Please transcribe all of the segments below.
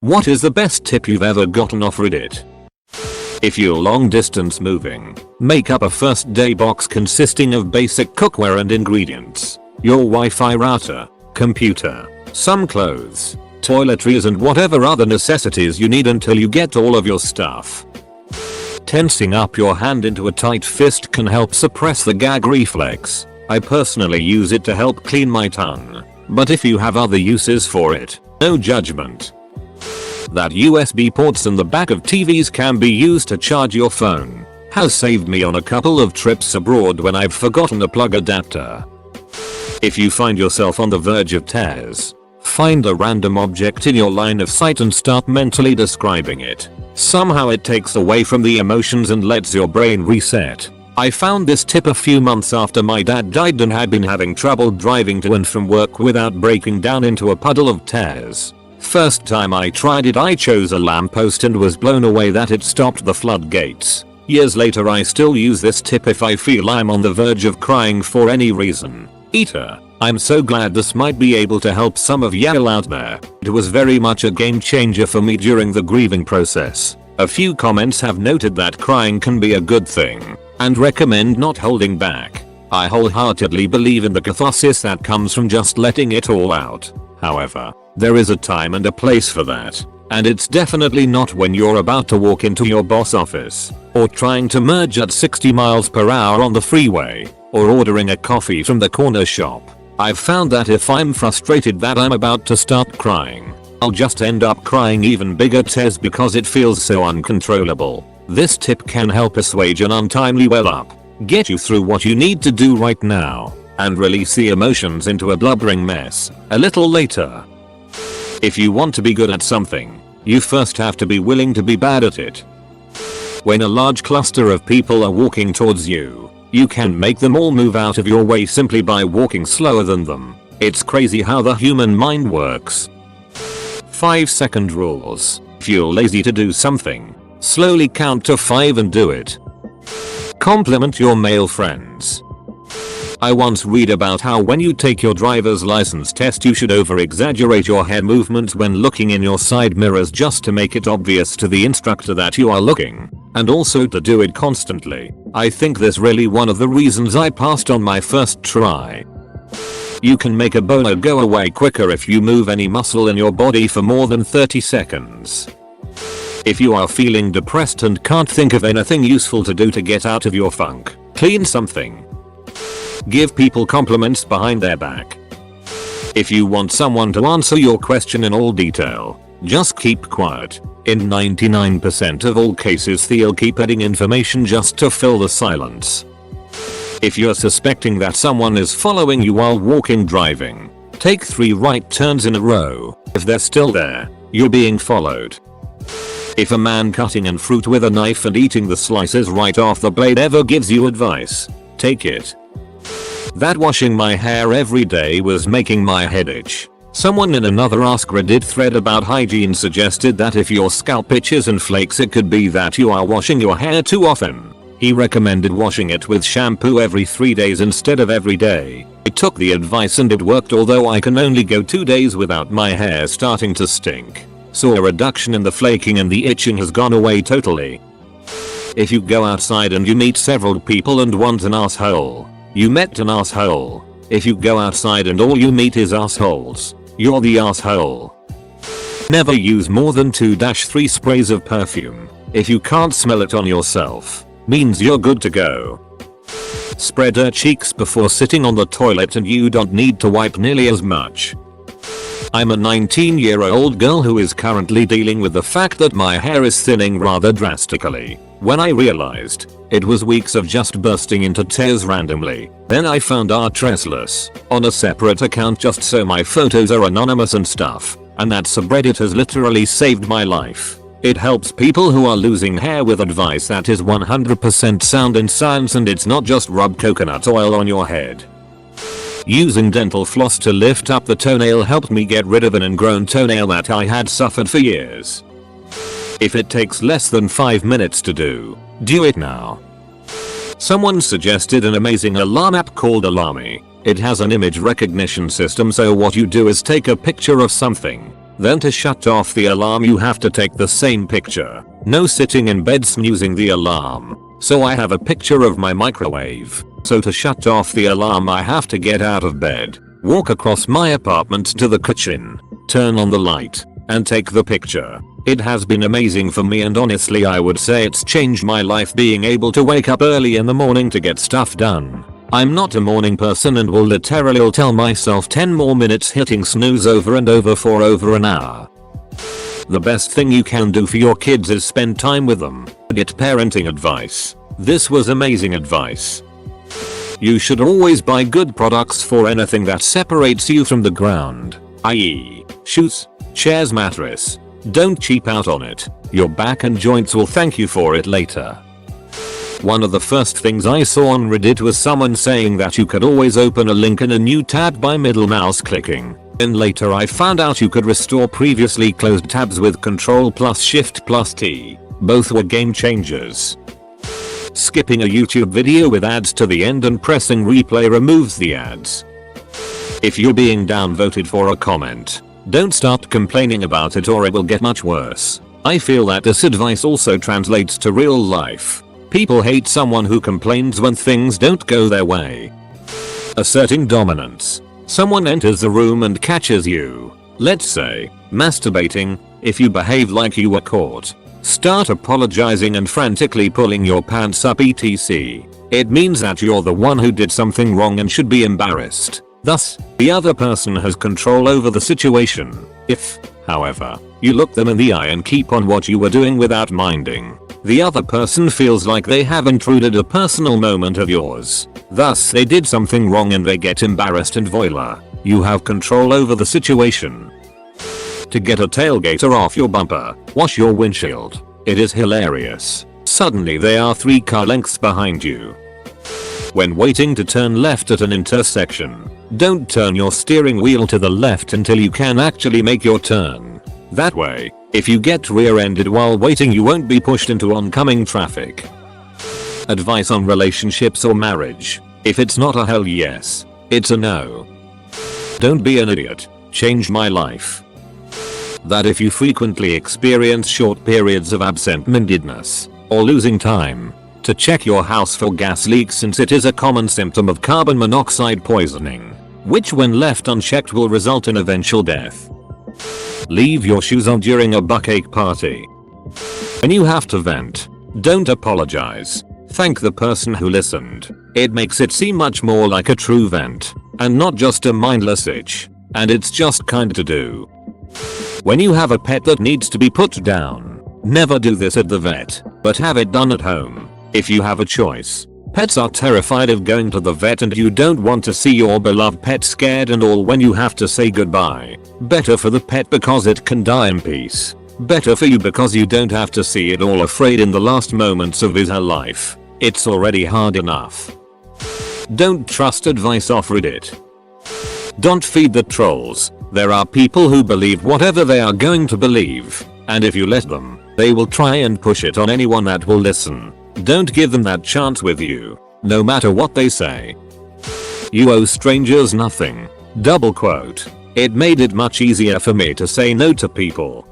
What is the best tip you've ever gotten off Reddit? If you're long distance moving, make up a first day box consisting of basic cookware and ingredients, your Wi-Fi router, computer, some clothes, toiletries and whatever other necessities you need until you get all of your stuff. Tensing up your hand into a tight fist can help suppress the gag reflex. I personally use it to help clean my tongue, but if you have other uses for it, no judgment. That USB ports in the back of TVs can be used to charge your phone has saved me on a couple of trips abroad when I've forgotten a plug adapter. If you find yourself on the verge of tears, find a random object in your line of sight and start mentally describing it. Somehow it takes away from the emotions and lets your brain reset. I found this tip a few months after my dad died and had been having trouble driving to and from work without breaking down into a puddle of tears. First time I tried it I chose a lamppost and was blown away that it stopped the floodgates. Years later I still use this tip if I feel I'm on the verge of crying for any reason. Eater, I'm so glad this might be able to help some of y'all out there. It was very much a game changer for me during the grieving process. A few comments have noted that crying can be a good thing and recommend not holding back. I wholeheartedly believe in the catharsis that comes from just letting it all out. However, there is a time and a place for that, and it's definitely not when you're about to walk into your boss office, or trying to merge at 60 miles per hour on the freeway, or ordering a coffee from the corner shop. I've found that if I'm frustrated that I'm about to start crying, I'll just end up crying even bigger tears because it feels so uncontrollable. This tip can help assuage an untimely well up, get you through what you need to do right now, and release the emotions into a blubbering mess a little later. If you want to be good at something, you first have to be willing to be bad at it. When a large cluster of people are walking towards you, you can make them all move out of your way simply by walking slower than them. It's crazy how the human mind works. 5-second rules. If you're lazy to do something, slowly count to 5 and do it. Compliment your male friends. I once read about how when you take your driver's license test you should over-exaggerate your head movements when looking in your side mirrors just to make it obvious to the instructor that you are looking, and also to do it constantly. I think this really one of the reasons I passed on my first try. You can make a boner go away quicker if you move any muscle in your body for more than 30 seconds. If you are feeling depressed and can't think of anything useful to do to get out of your funk, clean something. Give people compliments behind their back. If you want someone to answer your question in all detail, just keep quiet. In 99% of all cases they'll keep adding information just to fill the silence. If you're suspecting that someone is following you while driving, take 3 right turns in a row. If they're still there, you're being followed. If a man cutting an fruit with a knife and eating the slices right off the blade ever gives you advice, take it. That washing my hair every day was making my head itch. Someone in another AskReddit thread about hygiene suggested that if your scalp itches and flakes it could be that you are washing your hair too often. He recommended washing it with shampoo every 3 days instead of every day. I took the advice and it worked, although I can only go 2 days without my hair starting to stink. So a reduction in the flaking and the itching has gone away totally. If you go outside and you meet several people and one's an asshole, you met an asshole. If you go outside and all you meet is assholes, you're the asshole. Never use more than 2-3 sprays of perfume. If you can't smell it on yourself, means you're good to go. Spread your cheeks before sitting on the toilet and you don't need to wipe nearly as much. I'm a 19-year-old girl who is currently dealing with the fact that my hair is thinning rather drastically. When I realized, it was weeks of just bursting into tears randomly. Then I found Artressless on a separate account just so my photos are anonymous and stuff, and that subreddit has literally saved my life. It helps people who are losing hair with advice that is 100% sound in science, and it's not just rub coconut oil on your head. Using dental floss to lift up the toenail helped me get rid of an ingrown toenail that I had suffered for years. If it takes less than 5 minutes to do it now. Someone suggested an amazing alarm app called Alarmy. It has an image recognition system, so what you do is take a picture of something, Then to shut off the alarm you have to take the same picture. No sitting in bed snoozing the alarm. So I have a picture of my microwave. So to shut off the alarm I have to get out of bed, walk across my apartment to the kitchen, turn on the light, and take the picture. It has been amazing for me, and honestly I would say it's changed my life being able to wake up early in the morning to get stuff done. I'm not a morning person and will literally tell myself 10 more minutes hitting snooze over and over for over an hour. The best thing you can do for your kids is spend time with them. Get parenting advice. This was amazing advice. You should always buy good products for anything that separates you from the ground, i.e. shoes, chairs, mattress. Don't cheap out on it. Your back and joints will thank you for it later. One of the first things I saw on Reddit was someone saying that you could always open a link in a new tab by middle mouse clicking. And later I found out you could restore previously closed tabs with Ctrl plus Shift plus T. Both were game changers. Skipping a YouTube video with ads to the end and pressing replay removes the ads. If you're being downvoted for a comment, don't start complaining about it or it will get much worse. I feel that this advice also translates to real life. People hate someone who complains when things don't go their way. Asserting dominance. Someone enters the room and catches you, let's say, masturbating. If you behave like you were caught, start apologizing and frantically pulling your pants up etc. It means that you're the one who did something wrong and should be embarrassed. Thus, the other person has control over the situation. If, however, you look them in the eye and keep on what you were doing without minding, the other person feels like they have intruded a personal moment of yours. Thus they did something wrong and they get embarrassed and voila, you have control over the situation. To get a tailgater off your bumper, wash your windshield. It is hilarious. Suddenly they are 3 car lengths behind you. When waiting to turn left at an intersection, don't turn your steering wheel to the left until you can actually make your turn. That way, if you get rear-ended while waiting you won't be pushed into oncoming traffic. Advice on relationships or marriage. If it's not a hell yes, it's a no. Don't be an idiot. Changed my life. That if you frequently experience short periods of absent-mindedness, or losing time, to check your house for gas leaks since it is a common symptom of carbon monoxide poisoning, which when left unchecked will result in eventual death. Leave your shoes on during a buckache party. When you have to vent, don't apologize. Thank the person who listened. It makes it seem much more like a true vent, and not just a mindless itch, and it's just kind to do. When you have a pet that needs to be put down, never do this at the vet, but have it done at home. If you have a choice. Pets are terrified of going to the vet and you don't want to see your beloved pet scared and all when you have to say goodbye. Better for the pet because it can die in peace. Better for you because you don't have to see it all afraid in the last moments of his or her life. It's already hard enough. Don't trust advice off Reddit. Don't feed the trolls. There are people who believe whatever they are going to believe, and if you let them, they will try and push it on anyone that will listen. Don't give them that chance with you, no matter what they say. You owe strangers nothing. Double quote. It made it much easier for me to say no to people.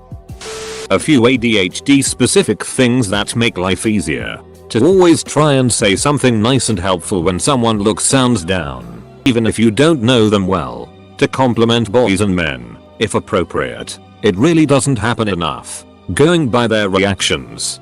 A few ADHD specific things that make life easier. To always try and say something nice and helpful when someone looks sounds down, even if you don't know them well. To compliment boys and men, if appropriate. It really doesn't happen enough. Going by their reactions.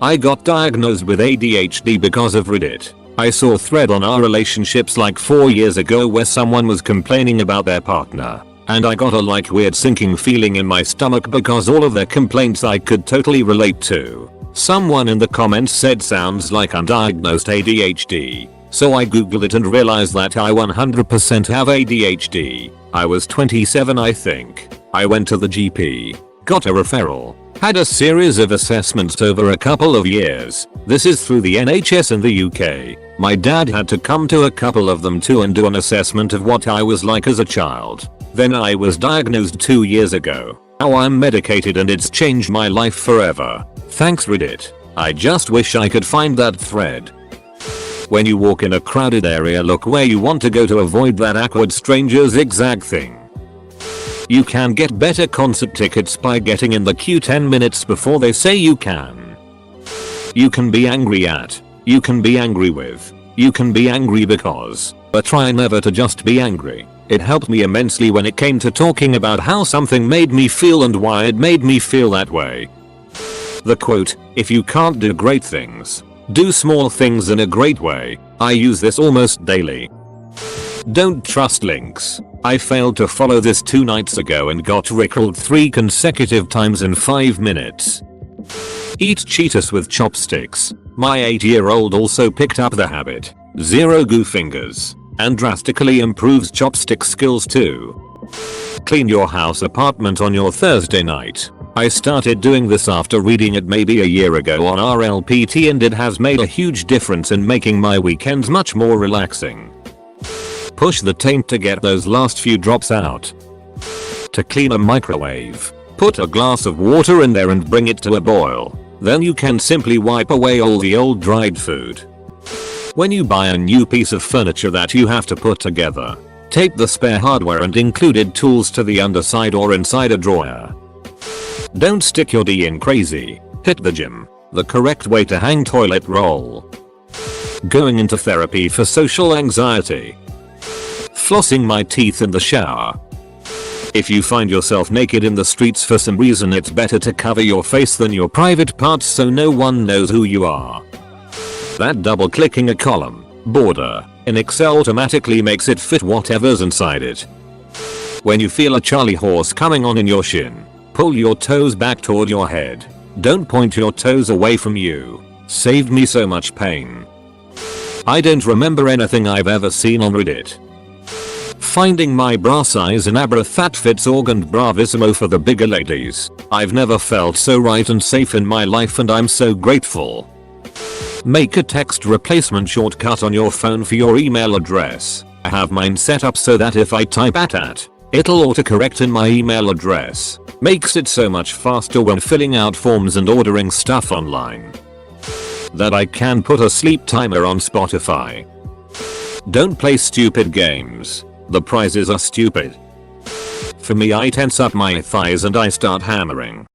I got diagnosed with ADHD because of Reddit. I saw a thread on our relationships like 4 years ago where someone was complaining about their partner, and I got a weird sinking feeling in my stomach because all of their complaints I could totally relate to. Someone in the comments said sounds like undiagnosed ADHD, so I googled it and realized that I 100% have ADHD. I was 27 I think. I went to the GP, got a referral. Had a series of assessments over a couple of years. This is through the NHS in the UK. My dad had to come to a couple of them too and do an assessment of what I was like as a child. Then I was diagnosed 2 years ago. Now I'm medicated and it's changed my life forever. Thanks Reddit. I just wish I could find that thread. When you walk in a crowded area, look where you want to go to avoid that awkward stranger zigzag thing. You can get better concert tickets by getting in the queue 10 minutes before they say you can. You can be angry at. You can be angry with. You can be angry because. But try never to just be angry. It helped me immensely when it came to talking about how something made me feel and why it made me feel that way. The quote, "If you can't do great things, do small things in a great way." I use this almost daily. Don't trust links. I failed to follow this 2 nights ago and got rickrolled 3 consecutive times in 5 minutes. Eat Cheetos with chopsticks. My 8-year-old also picked up the habit. 0 goo fingers. And drastically improves chopstick skills too. Clean your house apartment on your Thursday night. I started doing this after reading it maybe a year ago on RLPT and it has made a huge difference in making my weekends much more relaxing. Push the taint to get those last few drops out. To clean a microwave, put a glass of water in there and bring it to a boil. Then you can simply wipe away all the old dried food. When you buy a new piece of furniture that you have to put together, tape the spare hardware and included tools to the underside or inside a drawer. Don't stick your D in crazy. Hit the gym. The correct way to hang toilet roll. Going into therapy for social anxiety. Flossing my teeth in the shower. If you find yourself naked in the streets for some reason, it's better to cover your face than your private parts so no one knows who you are. That double clicking a column, border, in Excel automatically makes it fit whatever's inside it. When you feel a Charlie horse coming on in your shin, pull your toes back toward your head. Don't point your toes away from you. Saved me so much pain. I don't remember anything I've ever seen on Reddit. Finding my bra size in Abra Fat Fits Org and Bravissimo for the bigger ladies. I've never felt so right and safe in my life and I'm so grateful. Make a text replacement shortcut on your phone for your email address. I have mine set up so that if I type at, it'll autocorrect in my email address. Makes it so much faster when filling out forms and ordering stuff online. That I can put a sleep timer on Spotify. Don't play stupid games. The prizes are stupid. For me, I tense up my thighs and I start hammering.